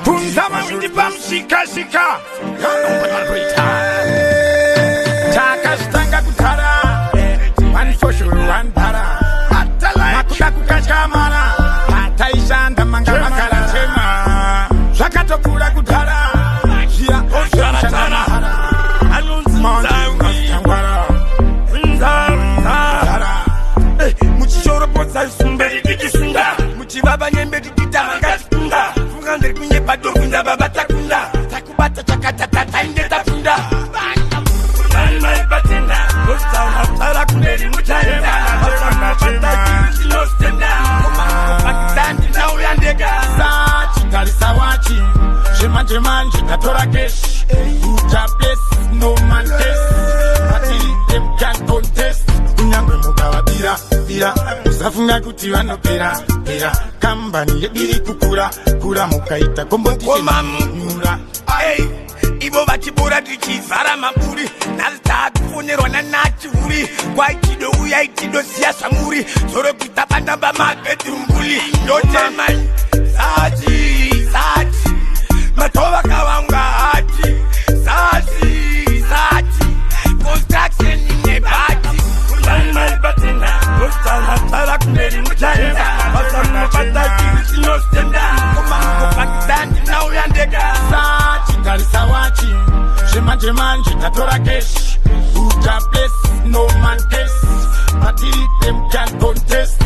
Punzama windipa mshika Chakashtanga kutara One for sure, one para Makuda kukashamara Taishanda mangala makala chema Shakatokura kutara Shia oshara tara Muchishoro poza yusumberi kikisunda Muchibaba nyembe dikita mangashkunda Fungandri kunye pato kunda baba takunda Takubata chakatata tainde tapunda Bana ipatinda Kosta unatara kuneri muchaenda Chema chema Sinostenda Oma pakitandi na uyandega Sachi kalisa wachi Shema jemanji tatora kesh Uja place no man test Until them can contest Unyangwe mugawa bira Usafunga kuti wanopera Kambani yediri kukura Kura mukaita kombotishe nyura Ibo bachibura tichizara maburi Nalita kufonerwa na nachuri Kwa ichido uya ichido siyasa muri Zoro kuita banamba mabetumbuli Yote man Sachi Matoba kawanga hati Sachi Construction inebati Bana ipatina Kosta tala kuneri muchaenda Basama pataki sinostenda Koma pakitandi na uyandega Sachi kalisa wachi Jemanji tatora kesh Uja place no man test Until them can contest